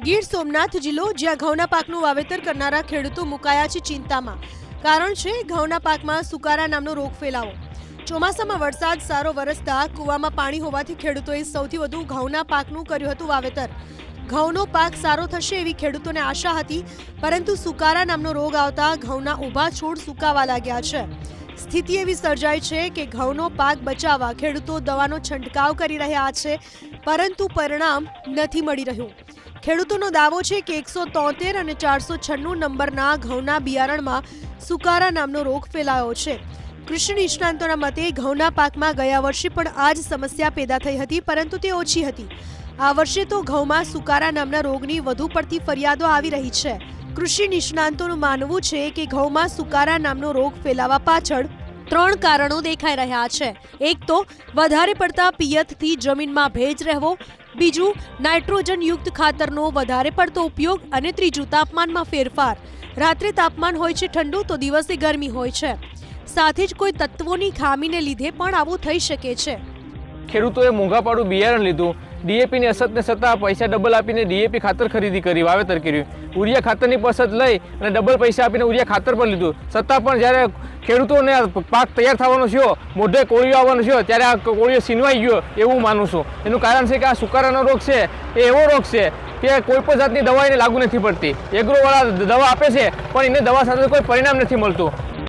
ગીર સોમનાથ જિલ્લો જ્યાં ઘઉંના પાકનું વાવેતર કરનારા ખેડૂતો મુકાયા છે ચિંતામાં। કારણ છે ઘઉંના પાકમાં સુકારા નામનો રોગ ફેલાવો। ચોમાસામાં વરસાદ સારો વરસતા કૂવામાં પાણી હોવાથી ખેડૂતોએ સૌથી વધુ ઘઉંના પાકનું કર્યું હતું વાવેતર। ઘઉંનો પાક સારો થશે એવી ખેડૂતોને આશા હતી, પરંતુ સુકારા નામનો રોગ આવતા ઘઉંના ઊભા છોડ સુકાવા લાગ્યા છે। સ્થિતિ એવી સર્જાઈ છે કે ઘઉંનો પાક બચાવવા ખેડૂતો દવાનો છંટકાવ કરી રહ્યા છે, પરંતુ પરિણામ નથી મળી રહ્યું। ખેડૂતોનો દાવો છે કે 173 અને 496 નંબરના ઘઉંના બિયારણમાં સુકારા નામનો રોગ ફેલાયો છે। કૃષિ નિષ્ણાંતોના મતે ઘઉંના પાકમાં ગયા વર્ષે પણ આ જ સમસ્યા પેદા થઈ હતી, પરંતુ તે ઓછી હતી। આ વર્ષે તો ઘઉંમાં સુકારા નામના રોગની વધુ પડતી ફરિયાદો આવી રહી છે। કૃષિ નિષ્ણાંતોનું માનવું છે કે ઘઉંમાં સુકારા નામનો રોગ ફેલાવા પાછળ 3 કારણો દેખાઈ રહ્યા છે। એક તો વધારે પડતા પિયતથી જમીનમાં ભેજ રહેવો, બીજું નાઇટ્રોજન યુક્ત ખાતરનો વધારે પડતો ઉપયોગ અને ત્રીજું તાપમાનમાં ફેરફાર। રાત્રે તાપમાન હોય છે ઠંડુ તો દિવસે ગરમી હોય છે। સાથે જ કોઈ તત્વોની ખામીને લીધે પણ આવું થઈ શકે છે। ખેડૂતોએ મોંઘાપાડું બિયારણ લીધું, ડીએપીની અછતને છતાં પૈસા ડબલ આપીને ડીએપી ખાતર ખરીદી કરી, વાવેતર કર્યું। ઉરિયા ખાતરની પસત લઈ અને ડબલ પૈસા આપીને ઉરિયા ખાતર પર લીધું, છતાં પણ જ્યારે ખેડૂતોને પાક તૈયાર થવાનો થયો, મોઢે કોળીઓ આવવાનો થયો, ત્યારે આ કોળીઓ સીનવાઈ ગયો એવું માનું છું। એનું કારણ છે કે આ સુકારાનો રોગ છે એ એવો રોગ છે કે કોઈ પણ જાતની દવા એને લાગુ નથી પડતી। એગ્રોવાળા દવા આપે છે પણ એને દવા સાથે કોઈ પરિણામ નથી મળતું।